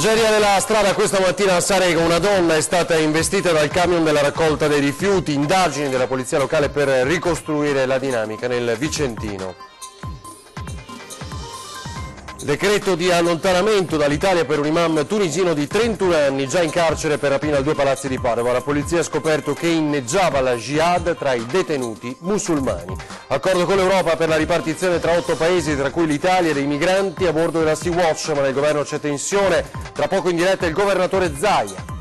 Tragedia della strada questa mattina a Sarego, una donna è stata investita dal camion della raccolta dei rifiuti, indagini della polizia locale per ricostruire la dinamica nel Vicentino. Decreto di allontanamento dall'Italia per un imam tunisino di 31 anni, già in carcere per rapina a 2 palazzi di Padova. La polizia ha scoperto che inneggiava la jihad tra i detenuti musulmani. Accordo con l'Europa per la ripartizione tra 8 paesi, tra cui l'Italia, dei migranti a bordo della Sea-Watch, ma nel governo c'è tensione. Tra poco in diretta il governatore Zaia.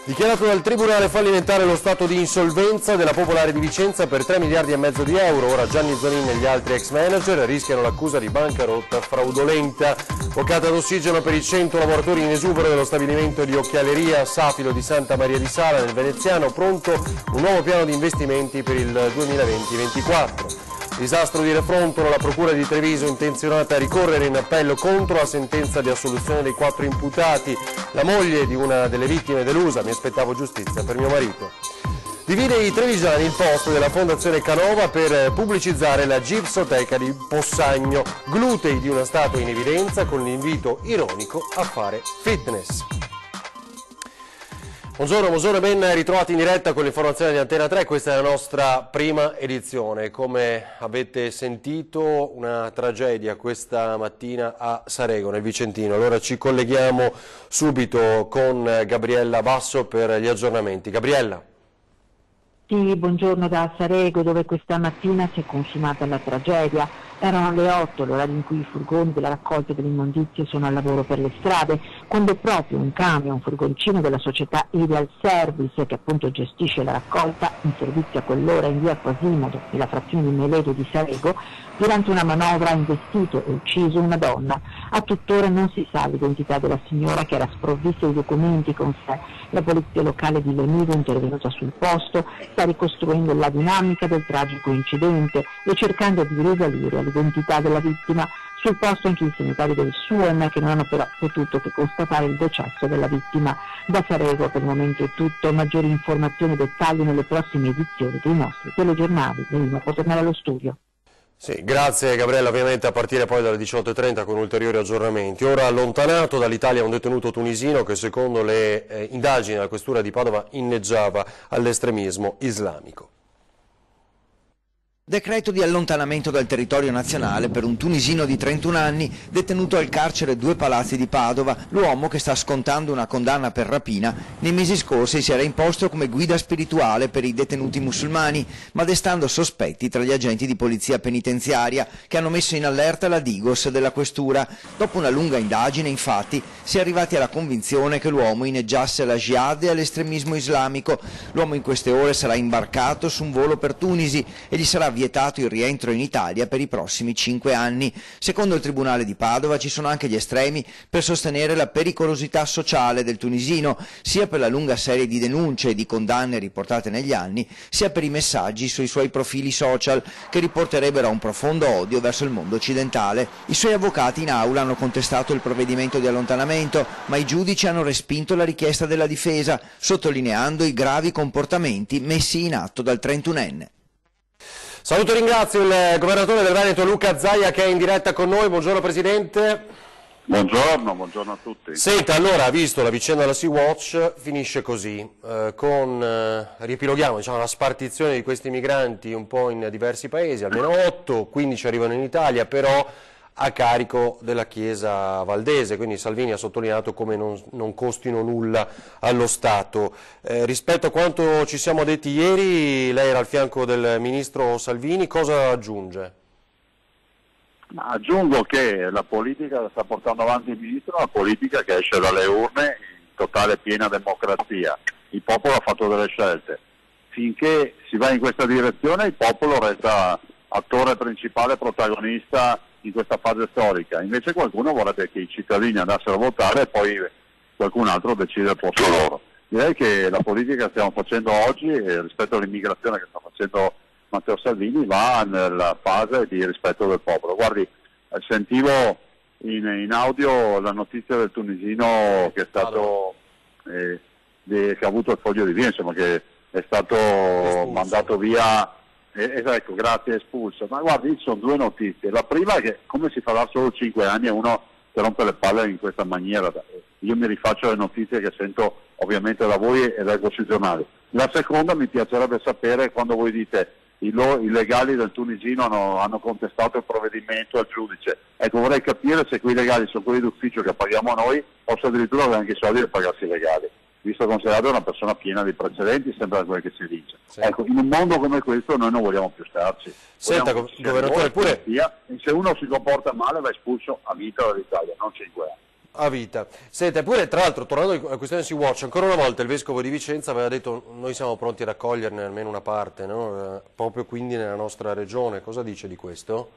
Dichiarato dal Tribunale fallimentare lo stato di insolvenza della Popolare di Vicenza per 3 miliardi e mezzo di euro. Ora Gianni Zonin e gli altri ex manager rischiano l'accusa di bancarotta fraudolenta. Boccata d'ossigeno per i 100 lavoratori in esubero dello stabilimento di occhialeria Safilo di Santa Maria di Sala nel Veneziano. Pronto un nuovo piano di investimenti per il 2020-24. Disastro di Refrontolo, la procura di Treviso intenzionata a ricorrere in appello contro la sentenza di assoluzione dei 4 imputati. La moglie di una delle vittime delusa: mi aspettavo giustizia per mio marito. Divide i trevigiani il post della Fondazione Canova per pubblicizzare la gipsoteca di Possagno. Glutei di una statua in evidenza con l'invito ironico a fare fitness. Buongiorno e ben ritrovati in diretta con l'informazione di Antena 3, questa è la nostra prima edizione. Come avete sentito, una tragedia questa mattina a Sarego, nel Vicentino. Allora ci colleghiamo subito con Gabriella Basso per gli aggiornamenti. Gabriella. Sì, buongiorno da Sarego, dove questa mattina si è consumata la tragedia. Erano le 8, l'ora in cui i furgoni della raccolta delle immondizie sono al lavoro per le strade, quando proprio un camion, un furgoncino della società Ideal Service, che appunto gestisce la raccolta in servizio a quell'ora in via Quasimodo, nella frazione di Meledo di Sarego, durante una manovra ha investito e ucciso una donna. A tuttora non si sa l'identità della signora, che era sprovvista di documenti con sé. La polizia locale di Lenivo, intervenuta sul posto, sta ricostruendo la dinamica del tragico incidente e cercando di risalire all'identità della vittima. Sul posto anche i sanitari del SUEM, che non hanno però potuto che constatare il decesso della vittima. Da Sarego per il momento è tutto. Maggiori informazioni e dettagli nelle prossime edizioni dei nostri telegiornali. Venimo, può tornare allo studio. Sì, grazie Gabriella, ovviamente a partire poi dalle 18:30 con ulteriori aggiornamenti. Ora allontanato dall'Italia un detenuto tunisino che secondo le indagini della questura di Padova inneggiava all'estremismo islamico. Decreto di allontanamento dal territorio nazionale per un tunisino di 31 anni detenuto al carcere 2 Palazzi di Padova. L'uomo, che sta scontando una condanna per rapina, nei mesi scorsi si era imposto come guida spirituale per i detenuti musulmani, ma destando sospetti tra gli agenti di polizia penitenziaria che hanno messo in allerta la Digos della questura. Dopo una lunga indagine, infatti, si è arrivati alla convinzione che l'uomo inneggiasse alla jihad e all'estremismo islamico. L'uomo in queste ore sarà imbarcato su un volo per Tunisi e gli sarà vietato il rientro in Italia per i prossimi 5 anni. Secondo il Tribunale di Padova ci sono anche gli estremi per sostenere la pericolosità sociale del tunisino, sia per la lunga serie di denunce e di condanne riportate negli anni, sia per i messaggi sui suoi profili social che riporterebbero a un profondo odio verso il mondo occidentale. I suoi avvocati in aula hanno contestato il provvedimento di allontanamento, ma i giudici hanno respinto la richiesta della difesa, sottolineando i gravi comportamenti messi in atto dal 31enne. Saluto e ringrazio il governatore del Veneto Luca Zaia, che è in diretta con noi. Buongiorno Presidente. Buongiorno a tutti. Senta, allora, ha visto la vicenda della Sea-Watch, finisce così, riepiloghiamo la spartizione di questi migranti un po' in diversi paesi, almeno 8, 15 arrivano in Italia, però a carico della Chiesa valdese, quindi Salvini ha sottolineato come non costino nulla allo Stato. Rispetto a quanto ci siamo detti ieri, lei era al fianco del Ministro Salvini, cosa aggiunge? Ma aggiungo che la politica sta portando avanti il Ministro, una politica che esce dalle urne in totale piena democrazia. Il popolo ha fatto delle scelte. Finché si va in questa direzione il popolo resta attore principale, protagonista in questa fase storica. Invece qualcuno vorrebbe che i cittadini andassero a votare e poi qualcun altro decide al posto loro. Direi che la politica che stiamo facendo oggi rispetto all'immigrazione che sta facendo Matteo Salvini va nella fase di rispetto del popolo. Guardi, sentivo in audio la notizia del tunisino che è stato che ha avuto il foglio di via, insomma, che è stato mandato via. Ecco, grazie, espulso. Ma guardi, ci sono 2 notizie. La prima è che come si farà solo 5 anni e uno si rompe le palle in questa maniera, io mi rifaccio le notizie che sento ovviamente da voi e dai costituzionali. La seconda, mi piacerebbe sapere quando voi dite i legali del tunisino hanno contestato il provvedimento al giudice. Ecco, vorrei capire se quei legali sono quelli d'ufficio che paghiamo noi o se addirittura aveva anche i soldi per pagarsi i legali, visto considerato una persona piena di precedenti, sembra quel che si dice. Sì. Ecco, in un mondo come questo noi non vogliamo più starci. Senta, governatore, pure... Se uno si comporta male va espulso a vita dall'Italia, non 5 anni. A vita. Senta, pure tra l'altro, tornando alla questione Sea-Watch, ancora una volta il Vescovo di Vicenza aveva detto noi siamo pronti ad accoglierne almeno una parte, no? Proprio quindi nella nostra regione. Cosa dice di questo?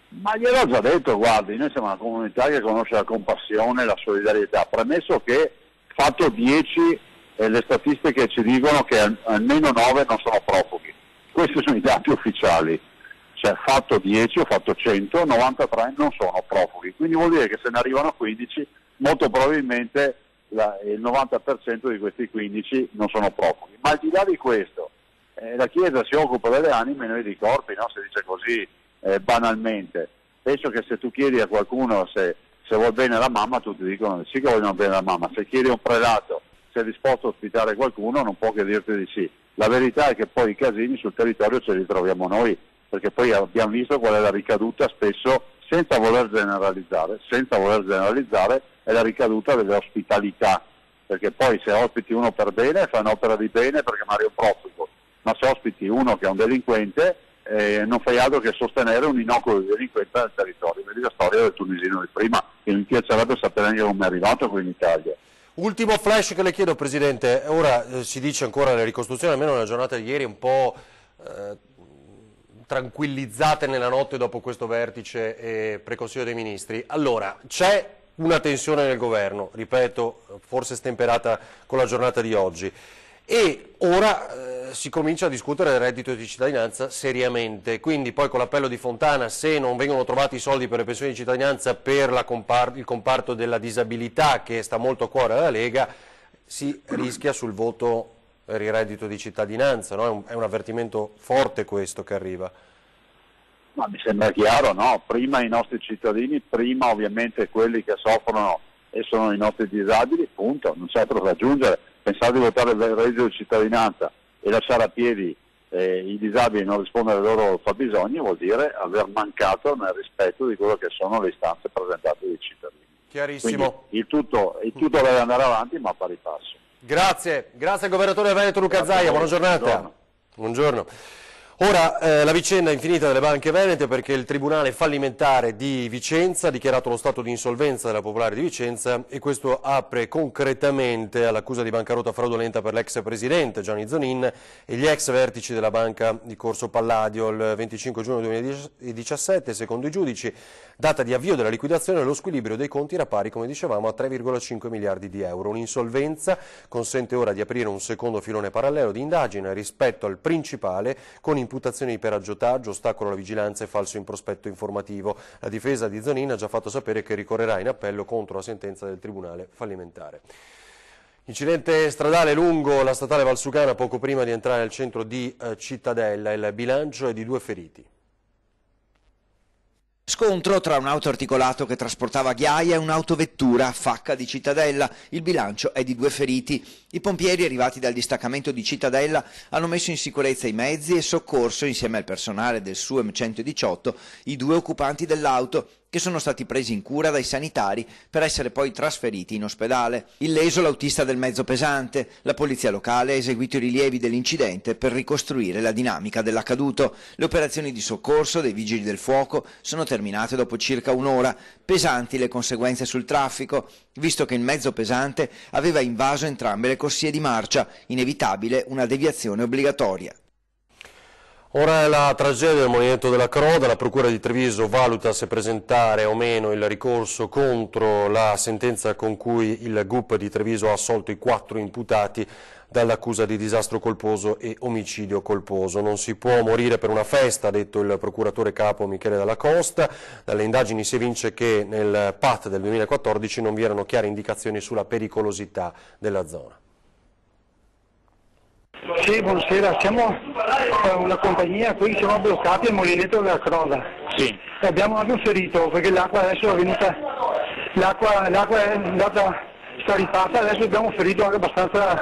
Ma gliel'ho già detto, guardi, noi siamo una comunità che conosce la compassione e la solidarietà, premesso che fatto 10 le statistiche ci dicono che almeno 9 non sono profughi. Questi sono i dati ufficiali. Cioè fatto 10 o fatto 100, 93 non sono profughi, quindi vuol dire che se ne arrivano 15, molto probabilmente il 90% di questi 15 non sono profughi. Ma al di là di questo, la Chiesa si occupa delle anime e noi dei corpi, no? Si dice così banalmente. Penso che se tu chiedi a qualcuno se vuol bene la mamma, tutti dicono sì che vogliono bene la mamma. Se chiedi a un prelato se è disposto a ospitare qualcuno, non può che dirti di sì. La verità è che poi i casini sul territorio ce li troviamo noi, perché poi abbiamo visto qual è la ricaduta spesso, senza voler generalizzare, è la ricaduta delle ospitalità, perché poi se ospiti uno per bene fai un'opera di bene perché magari è un profugo, ma se ospiti uno che è un delinquente non fai altro che sostenere un innocuo delinquente nel territorio. Vedi la storia del tunisino di prima, che mi piacerebbe sapere anche come è arrivato qui in Italia. Ultimo flash che le chiedo, Presidente, ora si dice ancora le ricostruzioni, almeno nella giornata di ieri un po' tranquillizzate nella notte dopo questo vertice e preconsiglio dei ministri. Allora, c'è una tensione nel governo, ripeto, forse stemperata con la giornata di oggi, e ora si comincia a discutere del reddito di cittadinanza seriamente, quindi poi con l'appello di Fontana, se non vengono trovati i soldi per le pensioni di cittadinanza per il comparto della disabilità, che sta molto a cuore alla Lega, si rischia sul voto per il reddito di cittadinanza, no? È un avvertimento forte questo che arriva. Ma mi sembra chiaro, no? Prima i nostri cittadini, prima ovviamente quelli che soffrono e sono i nostri disabili, punto, non c'è altro da aggiungere. Pensare di votare il reddito di cittadinanza e lasciare a piedi i disabili e non rispondere ai loro fabbisogni vuol dire aver mancato nel rispetto di quello che sono le istanze presentate dai cittadini. Chiarissimo. Quindi il tutto deve andare avanti, ma a pari passo. Grazie al governatore del Veneto Luca Zaia, buona giornata. Buongiorno. Ora la vicenda è infinita delle banche venete, perché il Tribunale fallimentare di Vicenza ha dichiarato lo stato di insolvenza della Popolare di Vicenza e questo apre concretamente all'accusa di bancarotta fraudolenta per l'ex presidente Gianni Zonin e gli ex vertici della banca di Corso Palladio. Il 25 giugno 2017, secondo i giudici, data di avvio della liquidazione, lo squilibrio dei conti era pari, come dicevamo, a 3,5 miliardi di euro. Un'insolvenza consente ora di aprire un secondo filone parallelo di indagine rispetto al principale, con imputazioni per aggiotaggio, ostacolo alla vigilanza e falso in prospetto informativo. La difesa di Zonin ha già fatto sapere che ricorrerà in appello contro la sentenza del Tribunale fallimentare. Incidente stradale lungo la statale Valsugana poco prima di entrare nel centro di Cittadella. Il bilancio è di 2 feriti. Scontro tra un autoarticolato che trasportava ghiaia e un'autovettura a Facca di Cittadella. Il bilancio è di 2 feriti. I pompieri arrivati dal distaccamento di Cittadella hanno messo in sicurezza i mezzi e soccorso, insieme al personale del SUEM 118, i 2 occupanti dell'auto, che sono stati presi in cura dai sanitari per essere poi trasferiti in ospedale. Illeso l'autista del mezzo pesante. La polizia locale ha eseguito i rilievi dell'incidente per ricostruire la dinamica dell'accaduto. Le operazioni di soccorso dei vigili del fuoco sono terminate dopo circa un'ora. Pesanti le conseguenze sul traffico, visto che il mezzo pesante aveva invaso entrambe le corsie di marcia, inevitabile una deviazione obbligatoria. Ora è la tragedia del Molinetto della Croda. La Procura di Treviso valuta se presentare o meno il ricorso contro la sentenza con cui il GUP di Treviso ha assolto i 4 imputati dall'accusa di disastro colposo e omicidio colposo. Non si può morire per una festa, ha detto il procuratore capo Michele Dalla Costa. Dalle indagini si evince che nel PAT del 2014 non vi erano chiare indicazioni sulla pericolosità della zona. Sì, buonasera, siamo una compagnia, qui siamo bloccati al Molinetto della Croda. Sì. Abbiamo anche un ferito perché l'acqua adesso è venuta, l'acqua è andata sta rifatta, adesso abbiamo ferito anche abbastanza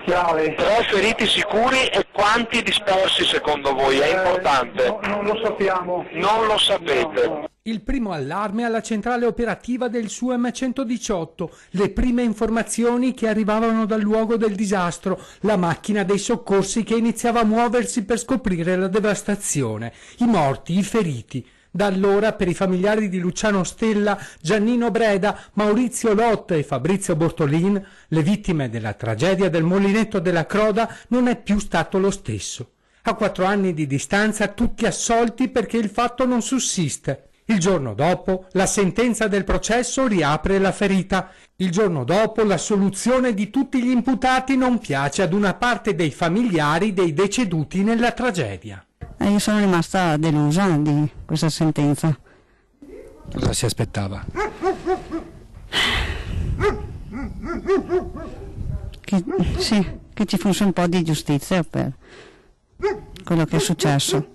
grave. Però feriti sicuri e quanti dispersi secondo voi? È importante? Non lo sappiamo. Non lo sapete. No. Il primo allarme alla centrale operativa del SUAM 118, le prime informazioni che arrivavano dal luogo del disastro, la macchina dei soccorsi che iniziava a muoversi per scoprire la devastazione, i morti, i feriti. Da allora per i familiari di Luciano Stella, Giannino Breda, Maurizio Lot e Fabrizio Bortolin, le vittime della tragedia del Molinetto della Croda, non è più stato lo stesso. A 4 anni di distanza tutti assolti perché il fatto non sussiste. Il giorno dopo la sentenza del processo riapre la ferita. Il giorno dopo la soluzione di tutti gli imputati non piace ad una parte dei familiari dei deceduti nella tragedia. Io sono rimasta delusa di questa sentenza. Cosa si aspettava? Che ci fosse un po' di giustizia per quello che è successo.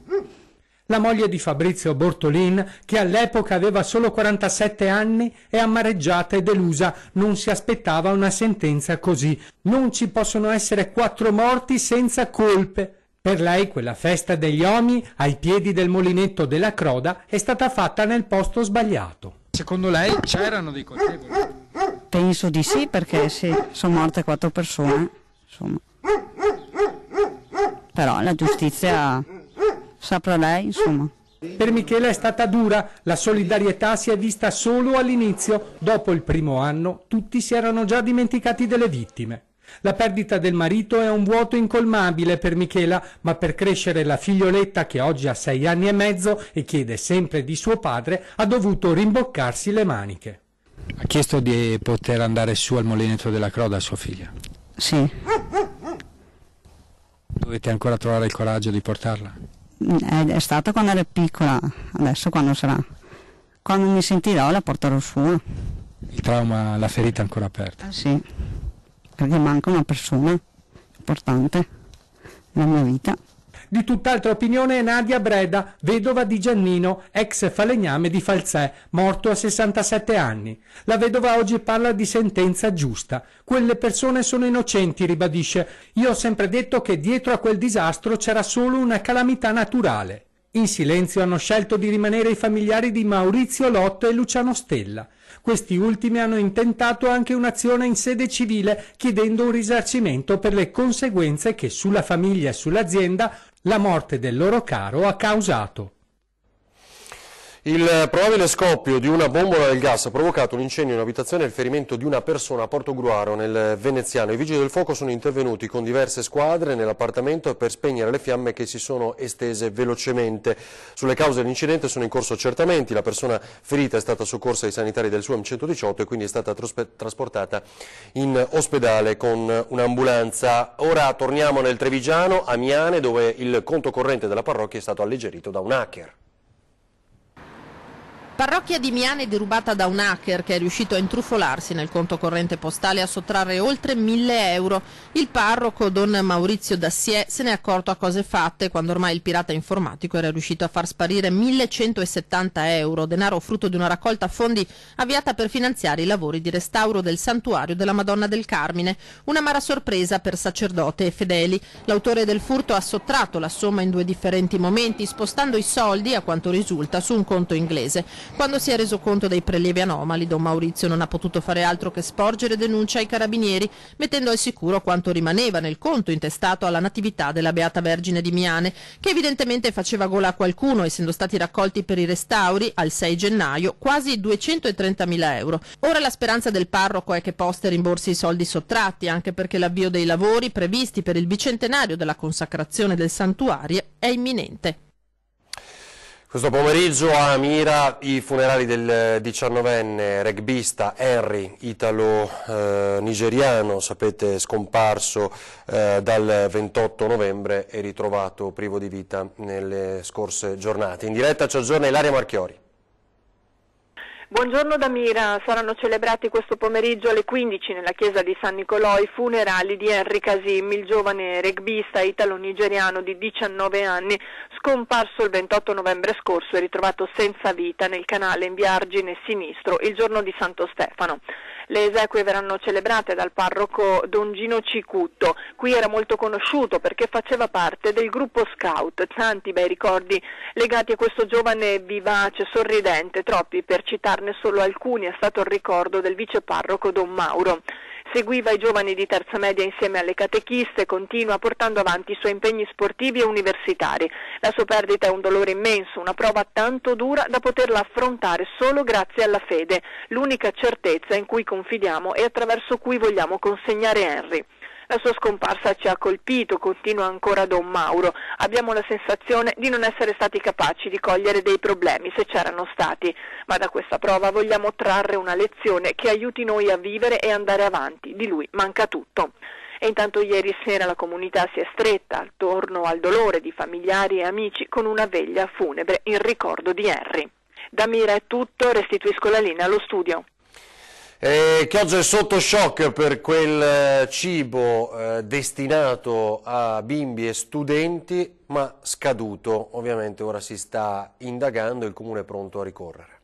La moglie di Fabrizio Bortolin, che all'epoca aveva solo 47 anni, è amareggiata e delusa. Non si aspettava una sentenza così. Non ci possono essere 4 morti senza colpe. Per lei quella festa degli Omi ai piedi del Molinetto della Croda è stata fatta nel posto sbagliato. Secondo lei c'erano dei colpevoli? Penso di sì, perché sì, sono morte 4 persone, insomma. Però la giustizia saprà lei, insomma. Per Michela è stata dura, la solidarietà si è vista solo all'inizio. Dopo il primo anno tutti si erano già dimenticati delle vittime. La perdita del marito è un vuoto incolmabile per Michela, ma per crescere la figlioletta, che oggi ha 6 anni e mezzo e chiede sempre di suo padre, ha dovuto rimboccarsi le maniche. Ha chiesto di poter andare su al Molinetto della Croda a sua figlia? Sì. Dovete ancora trovare il coraggio di portarla? È stata quando era piccola, adesso quando sarà. Quando mi sentirò la porterò su. Il trauma, la ferita è ancora aperta? Sì, perché manca una persona importante nella mia vita. Di tutt'altra opinione è Nadia Breda, vedova di Giannino, ex falegname di Falzè, morto a 67 anni. La vedova oggi parla di sentenza giusta. Quelle persone sono innocenti, ribadisce. Io ho sempre detto che dietro a quel disastro c'era solo una calamità naturale. In silenzio hanno scelto di rimanere i familiari di Maurizio Lot e Luciano Stella. Questi ultimi hanno intentato anche un'azione in sede civile chiedendo un risarcimento per le conseguenze che sulla famiglia e sull'azienda la morte del loro caro ha causato. Il probabile scoppio di una bombola del gas ha provocato un incendio in un'abitazione e il ferimento di una persona a Portogruaro, nel Veneziano. I vigili del fuoco sono intervenuti con diverse squadre nell'appartamento per spegnere le fiamme che si sono estese velocemente. Sulle cause dell'incidente sono in corso accertamenti. La persona ferita è stata soccorsa ai sanitari del SUAM 118 e quindi è stata trasportata in ospedale con un'ambulanza. Ora torniamo nel Trevigiano, a Miane, dove il conto corrente della parrocchia è stato alleggerito da un hacker. Parrocchia di Miane derubata da un hacker che è riuscito a intrufolarsi nel conto corrente postale e a sottrarre oltre 1.000 euro. Il parroco, don Maurizio Dassier, se ne è accorto a cose fatte quando ormai il pirata informatico era riuscito a far sparire 1.170 euro, denaro frutto di una raccolta fondi avviata per finanziare i lavori di restauro del santuario della Madonna del Carmine. Un'amara sorpresa per sacerdote e fedeli. L'autore del furto ha sottratto la somma in 2 differenti momenti, spostando i soldi, a quanto risulta, su un conto inglese. Quando si è reso conto dei prelievi anomali, don Maurizio non ha potuto fare altro che sporgere denuncia ai carabinieri, mettendo al sicuro quanto rimaneva nel conto intestato alla Natività della Beata Vergine di Miane, che evidentemente faceva gola a qualcuno, essendo stati raccolti per i restauri, al 6 gennaio, quasi 230.000 euro. Ora la speranza del parroco è che Poste rimborsi i soldi sottratti, anche perché l'avvio dei lavori previsti per il bicentenario della consacrazione del santuario è imminente. Questo pomeriggio a Mira i funerali del 19enne rugbista Henry, italo-nigeriano, sapete scomparso dal 28 novembre e ritrovato privo di vita nelle scorse giornate. In diretta ci aggiorna Ilaria Marchiori. Buongiorno da Mira, saranno celebrati questo pomeriggio alle 15 nella chiesa di San Nicolò i funerali di Henry Kasim, il giovane rugbista italo-nigeriano di 19 anni, scomparso il 28 novembre scorso e ritrovato senza vita nel canale in via Argine Sinistro il giorno di Santo Stefano. Le esequie verranno celebrate dal parroco Don Gino Cicutto. Qui era molto conosciuto perché faceva parte del gruppo scout. Tanti bei ricordi legati a questo giovane vivace, sorridente, troppi per citarne solo alcuni è stato il ricordo del viceparroco Don Mauro. Seguiva i giovani di terza media insieme alle catechiste, continua portando avanti i suoi impegni sportivi e universitari. La sua perdita è un dolore immenso, una prova tanto dura da poterla affrontare solo grazie alla fede, l'unica certezza in cui confidiamo e attraverso cui vogliamo consegnare Henry. La sua scomparsa ci ha colpito, continua ancora Don Mauro. Abbiamo la sensazione di non essere stati capaci di cogliere dei problemi, se c'erano stati. Ma da questa prova vogliamo trarre una lezione che aiuti noi a vivere e andare avanti. Di lui manca tutto. E intanto ieri sera la comunità si è stretta attorno al dolore di familiari e amici con una veglia funebre in ricordo di Henry. Da Mira è tutto, restituisco la linea allo studio. Chioggia è sotto shock per quel cibo destinato a bimbi e studenti, ma scaduto. Ovviamente ora si sta indagando e il Comune è pronto a ricorrere.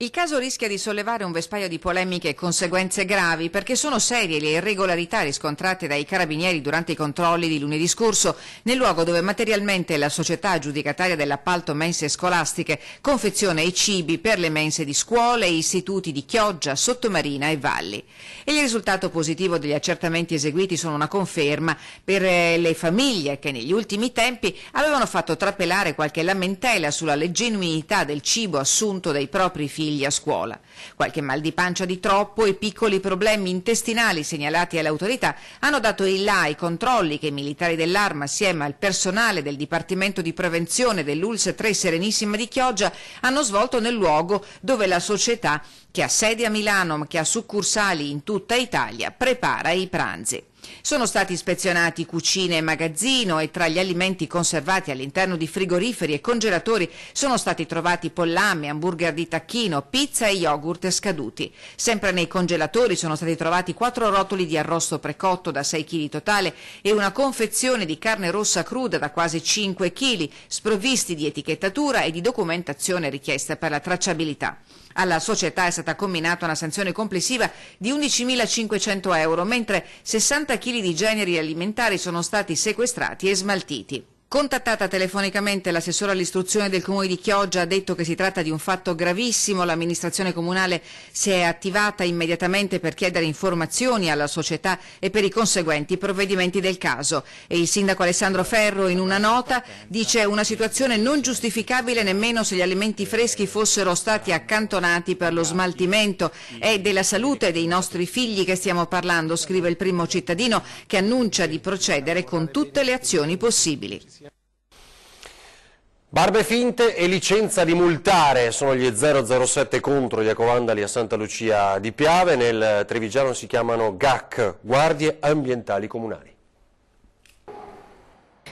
Il caso rischia di sollevare un vespaio di polemiche e conseguenze gravi perché sono serie le irregolarità riscontrate dai carabinieri durante i controlli di lunedì scorso nel luogo dove materialmente la società aggiudicataria dell'appalto mense scolastiche confeziona i cibi per le mense di scuole e istituti di Chioggia, Sottomarina e Valli. E il risultato positivo degli accertamenti eseguiti sono una conferma per le famiglie che negli ultimi tempi avevano fatto trapelare qualche lamentela sulla genuinità del cibo assunto dai propri figli a scuola. Qualche mal di pancia di troppo e piccoli problemi intestinali segnalati alle autorità hanno dato il là ai controlli che i militari dell'Arma assieme al personale del Dipartimento di Prevenzione dell'ULSS 3 Serenissima di Chioggia hanno svolto nel luogo dove la società, che ha sede a Milano ma che ha succursali in tutta Italia, prepara i pranzi. Sono stati ispezionati cucine e magazzino e tra gli alimenti conservati all'interno di frigoriferi e congelatori sono stati trovati pollame, hamburger di tacchino, pizza e yogurt scaduti. Sempre nei congelatori sono stati trovati 4 rotoli di arrosto precotto da 6 kg totale e una confezione di carne rossa cruda da quasi 5 kg, sprovvisti di etichettatura e di documentazione richiesta per la tracciabilità. Alla società è stata comminata una sanzione complessiva di 11.500 euro, mentre 60 kg di generi alimentari sono stati sequestrati e smaltiti. Contattata telefonicamente l'assessore all'istruzione del Comune di Chioggia ha detto che si tratta di un fatto gravissimo. L'amministrazione comunale si è attivata immediatamente per chiedere informazioni alla società e per i conseguenti provvedimenti del caso. E il sindaco Alessandro Ferro in una nota dice una situazione non giustificabile nemmeno se gli alimenti freschi fossero stati accantonati per lo smaltimento. È della salute dei nostri figli che stiamo parlando, scrive il primo cittadino che annuncia di procedere con tutte le azioni possibili. Barbe finte e licenza di multare sono gli 007 contro gli ecovandali a Santa Lucia di Piave. Nel Trevigiano si chiamano GAC, Guardie Ambientali Comunali.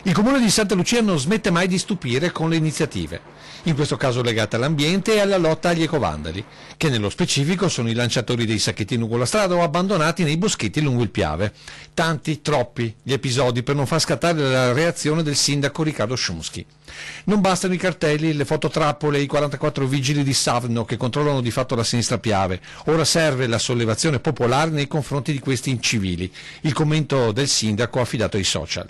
Il Comune di Santa Lucia non smette mai di stupire con le iniziative, in questo caso legate all'ambiente e alla lotta agli ecovandali, che nello specifico sono i lanciatori dei sacchetti lungo la strada o abbandonati nei boschetti lungo il Piave. Tanti, troppi gli episodi per non far scattare la reazione del sindaco Riccardo Sciumschi. Non bastano i cartelli, le fototrappole e i 44 vigili di Savno che controllano di fatto la sinistra Piave. Ora serve la sollevazione popolare nei confronti di questi incivili. Il commento del sindaco affidato ai social.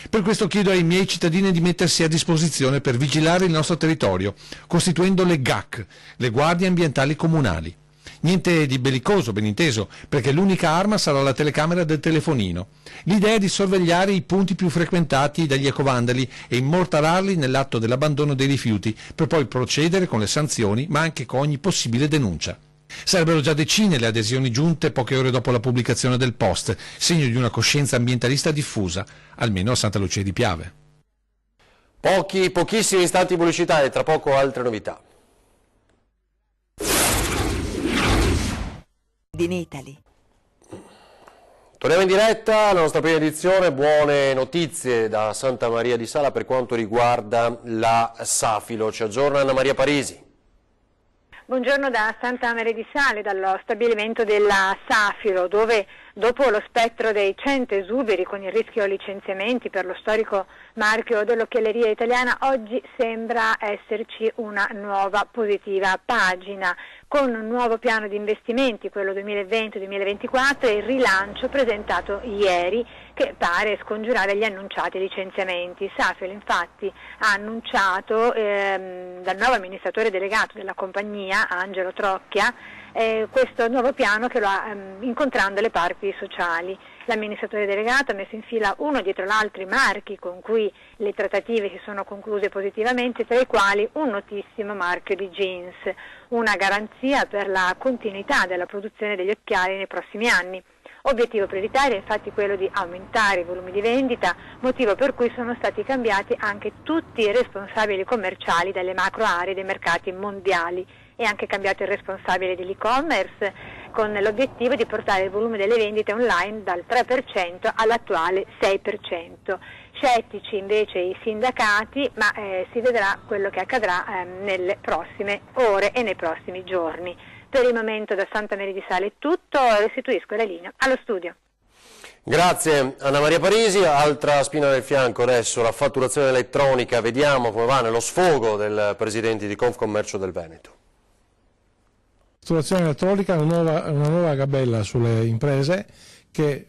Per questo chiedo ai miei cittadini di mettersi a disposizione per vigilare il nostro territorio, costituendo le GAC, le Guardie Ambientali Comunali. Niente di bellicoso, ben inteso, perché l'unica arma sarà la telecamera del telefonino. L'idea è di sorvegliare i punti più frequentati dagli ecovandali e immortalarli nell'atto dell'abbandono dei rifiuti, per poi procedere con le sanzioni, ma anche con ogni possibile denuncia. Sarebbero già decine le adesioni giunte poche ore dopo la pubblicazione del post, segno di una coscienza ambientalista diffusa, almeno a Santa Lucia di Piave. Pochissimi istanti pubblicità e tra poco altre novità. In Italy. Torniamo in diretta alla nostra prima edizione, buone notizie da Santa Maria di Sala per quanto riguarda la Safilo. Ci aggiorna Anna Maria Parisi. Buongiorno da Santa Maria di Sale, dallo stabilimento della Safilo, dove Dopo lo spettro dei 100 esuberi con il rischio licenziamenti per lo storico marchio dell'occhielleria italiana, oggi sembra esserci una nuova positiva pagina, con un nuovo piano di investimenti, quello 2020-2024, e il rilancio presentato ieri che pare scongiurare gli annunciati licenziamenti. Safilo infatti ha annunciato dal nuovo amministratore delegato della compagnia, Angelo Trocchia, questo nuovo piano che lo ha incontrando le parti sociali. L'amministratore delegato ha messo in fila uno dietro l'altro i marchi con cui le trattative si sono concluse positivamente, tra i quali un notissimo marchio di jeans, una garanzia per la continuità della produzione degli occhiali nei prossimi anni. Obiettivo prioritario è infatti quello di aumentare i volumi di vendita, motivo per cui sono stati cambiati anche tutti i responsabili commerciali delle macro aree dei mercati mondiali, e anche cambiato il responsabile dell'e-commerce, con l'obiettivo di portare il volume delle vendite online dal 3% all'attuale 6%. Scettici invece i sindacati, ma si vedrà quello che accadrà nelle prossime ore e nei prossimi giorni. Per il momento da Santa Maria di Sale è tutto, restituisco la linea allo studio. Grazie Anna Maria Parisi. Altra spina del fianco adesso, la fatturazione elettronica, vediamo come va nello sfogo del presidente di Confcommercio del Veneto. Fatturazione elettronica è una nuova gabella sulle imprese che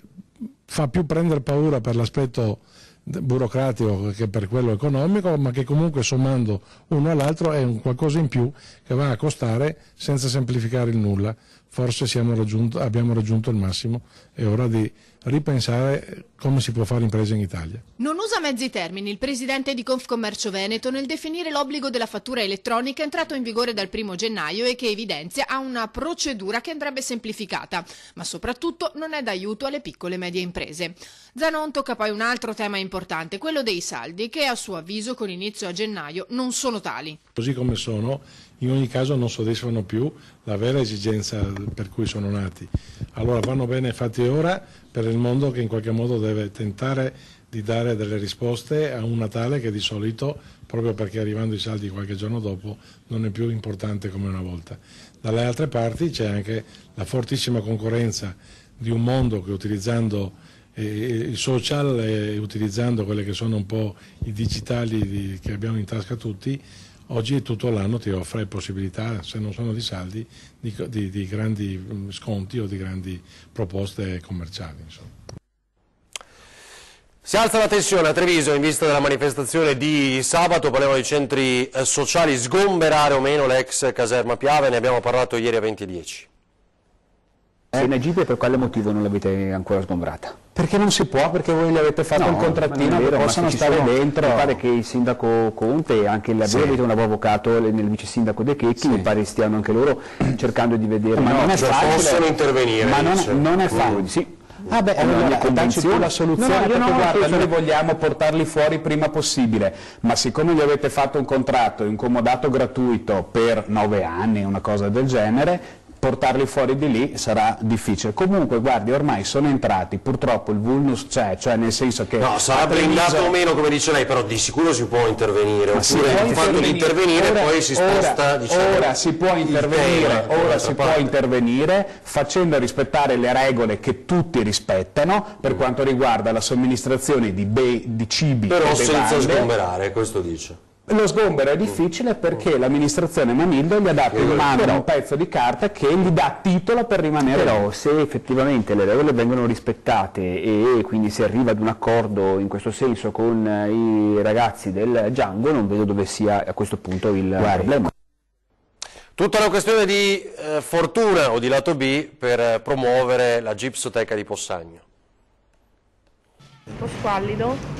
fa più prendere paura per l'aspetto burocratico che per quello economico, ma che comunque sommando uno all'altro è un qualcosa in più che va a costare senza semplificare il nulla. Forse abbiamo raggiunto il massimo, è ora di ripensare come si può fare impresa in Italia. Non usa mezzi termini il presidente di Confcommercio Veneto nel definire l'obbligo della fattura elettronica entrato in vigore dal 1 gennaio e che evidenzia ha una procedura che andrebbe semplificata, ma soprattutto non è d'aiuto alle piccole e medie imprese. Zanon tocca poi un altro tema importante, quello dei saldi, che a suo avviso con inizio a gennaio non sono tali. Così come sono, in ogni caso non soddisfano più la vera esigenza per cui sono nati. Allora vanno bene fatti ora per il mondo che in qualche modo deve tentare di dare delle risposte a un Natale che di solito, proprio perché arrivando i saldi qualche giorno dopo, non è più importante come una volta. Dalle altre parti c'è anche la fortissima concorrenza di un mondo che utilizzando i social e utilizzando quelle che sono un po' i digitali che abbiamo in tasca tutti, oggi tutto l'anno ti offre possibilità, se non sono di saldi, di grandi sconti o di grandi proposte commerciali. Insomma. Si alza la tensione a Treviso in vista della manifestazione di sabato, parliamo di centri sociali, sgomberare o meno l'ex caserma Piave, ne abbiamo parlato ieri a 20:10. In Egitto per quale motivo non l'avete ancora sgombrata? Perché non si può, perché voi gli avete fatto un contrattino che possono stare dentro. Mi pare che il sindaco Conte e anche avete un nuovo avvocato nel vice sindaco De Checchi, mi pare stiano anche loro cercando di vedere. Ma non è facile. Possono intervenire. Ma non è facile. Sì. Ah beh, allora dacci tu la soluzione, perché guarda, noi vogliamo portarli fuori il prima possibile, ma siccome gli avete fatto un contratto, un comodato gratuito per 9 anni, una cosa del genere, portarli fuori di lì sarà difficile. Comunque guardi, ormai sono entrati, purtroppo il vulnus c'è, cioè nel senso che... No, sarà blindato o meno come dice lei, però di sicuro si può intervenire, oppure il fatto di intervenire poi si sposta... Ora si può intervenire facendo rispettare le regole che tutti rispettano per quanto riguarda la somministrazione di cibi però e bevande. senza sgomberare, questo dice. Lo sgombero è difficile perché l'amministrazione Mamildo gli ha dato in mano un pezzo di carta che gli dà titolo per rimanere. Però se effettivamente le regole vengono rispettate e quindi si arriva ad un accordo in questo senso con i ragazzi del Django, non vedo dove sia a questo punto il problema. Tutta una questione di fortuna o di lato B per promuovere la Gipsoteca di Possagno. Un po' squallido.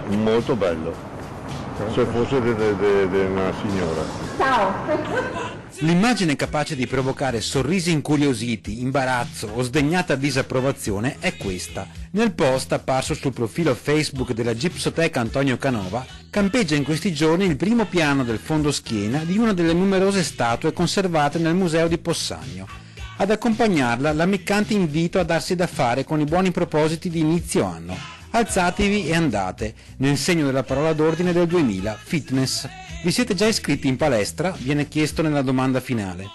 Molto bello, se fosse di una signora. Ciao! L'immagine capace di provocare sorrisi incuriositi, imbarazzo o sdegnata disapprovazione è questa. Nel post apparso sul profilo Facebook della Gipsoteca Antonio Canova campeggia in questi giorni il primo piano del fondoschiena di una delle numerose statue conservate nel museo di Possagno. Ad accompagnarla l'ammiccante invito a darsi da fare con i buoni propositi di inizio anno, Alzatevi e andate, nel segno della parola d'ordine del 2000, fitness. Vi siete già iscritti in palestra? Viene chiesto nella domanda finale.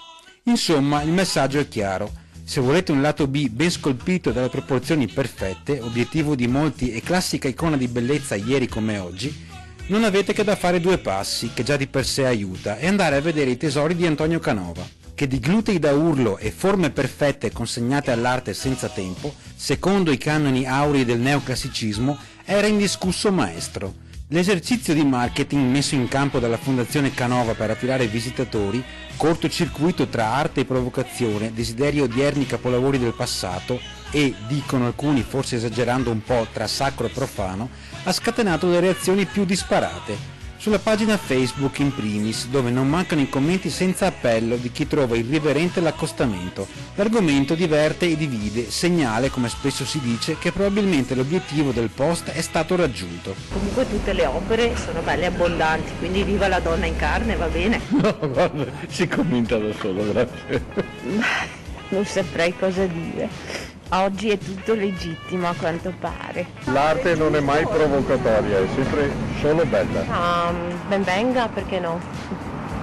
Insomma, il messaggio è chiaro. Se volete un lato B ben scolpito e dalle proporzioni perfette, obiettivo di molti e classica icona di bellezza ieri come oggi, non avete che da fare 2 passi, che già di per sé aiuta, e andare a vedere i tesori di Antonio Canova, che di glutei da urlo e forme perfette consegnate all'arte senza tempo, secondo i canoni aurei del neoclassicismo, era indiscusso maestro. L'esercizio di marketing messo in campo dalla Fondazione Canova per attirare visitatori, cortocircuito tra arte e provocazione, desideri odierni capolavori del passato e, dicono alcuni forse esagerando un po', tra sacro e profano, ha scatenato le reazioni più disparate. Sulla pagina Facebook in primis, dove non mancano i commenti senza appello di chi trova irriverente l'accostamento. L'argomento diverte e divide, segnale, come spesso si dice, che probabilmente l'obiettivo del post è stato raggiunto. Comunque tutte le opere sono belle e abbondanti, quindi viva la donna in carne, va bene? No, guarda, si commenta da solo, grazie. Non saprei cosa dire. Oggi è tutto legittimo a quanto pare. L'arte non è mai provocatoria, è sempre solo bella. Ben venga, perché no?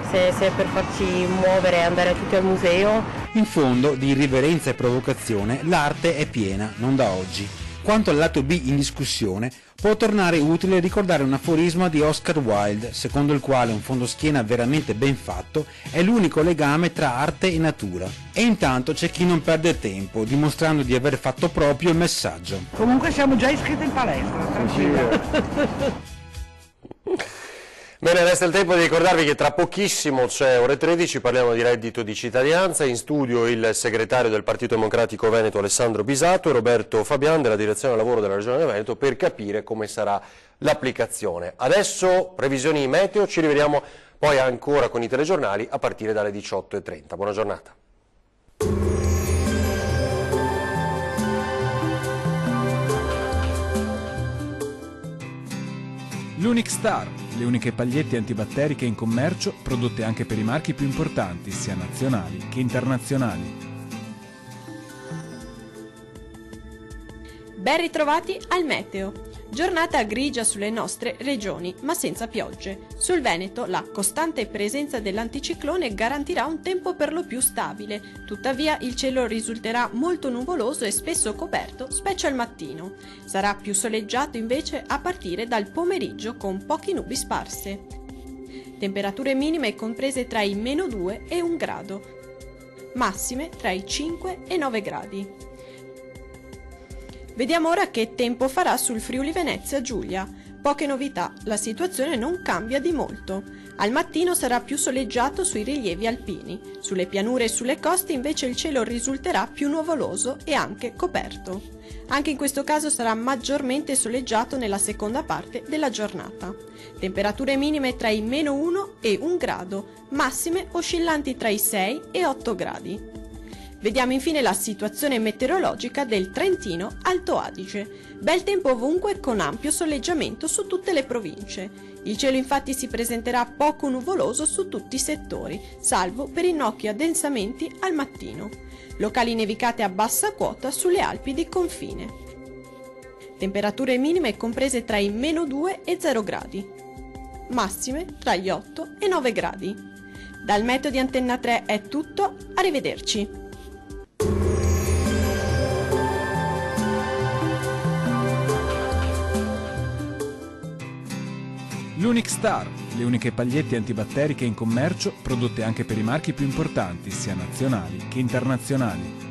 Se è per farci muovere e andare tutti al museo. In fondo, di irriverenza e provocazione, l'arte è piena, non da oggi. Quanto al lato B in discussione, può tornare utile ricordare un aforisma di Oscar Wilde, secondo il quale un fondoschiena veramente ben fatto è l'unico legame tra arte e natura. E intanto c'è chi non perde tempo, dimostrando di aver fatto proprio il messaggio. Comunque siamo già iscritti in palestra, tranquillo. Bene, resta il tempo di ricordarvi che tra pochissimo c'è ore 13, parliamo di reddito di cittadinanza, in studio il segretario del Partito Democratico Veneto Alessandro Bisato e Roberto Fabian della direzione del lavoro della Regione Veneto per capire come sarà l'applicazione. Adesso previsioni meteo, ci rivediamo poi ancora con i telegiornali a partire dalle 18:30. Buona giornata. L'Unic Star, le uniche pagliette antibatteriche in commercio, prodotte anche per i marchi più importanti, sia nazionali che internazionali. Ben ritrovati al meteo. Giornata grigia sulle nostre regioni, ma senza piogge. Sul Veneto la costante presenza dell'anticiclone garantirà un tempo per lo più stabile, tuttavia il cielo risulterà molto nuvoloso e spesso coperto, specie al mattino. Sarà più soleggiato invece a partire dal pomeriggio con poche nubi sparse. Temperature minime comprese tra i -2 e 1 grado, massime tra i 5 e 9 gradi. Vediamo ora che tempo farà sul Friuli Venezia Giulia. Poche novità, la situazione non cambia di molto. Al mattino sarà più soleggiato sui rilievi alpini. Sulle pianure e sulle coste invece il cielo risulterà più nuvoloso e anche coperto. Anche in questo caso sarà maggiormente soleggiato nella seconda parte della giornata. Temperature minime tra i -1 e 1 grado, massime oscillanti tra i 6 e 8 gradi. Vediamo infine la situazione meteorologica del Trentino Alto Adige. Bel tempo ovunque con ampio soleggiamento su tutte le province. Il cielo infatti si presenterà poco nuvoloso su tutti i settori, salvo per innocchi addensamenti al mattino. Locali nevicate a bassa quota sulle Alpi di confine. Temperature minime comprese tra i -2 e 0 gradi. Massime tra gli 8 e 9 gradi. Dal meteo di Antenna 3 è tutto, arrivederci. L'Unic Star, le uniche pagliette antibatteriche in commercio, prodotte anche per i marchi più importanti, sia nazionali che internazionali.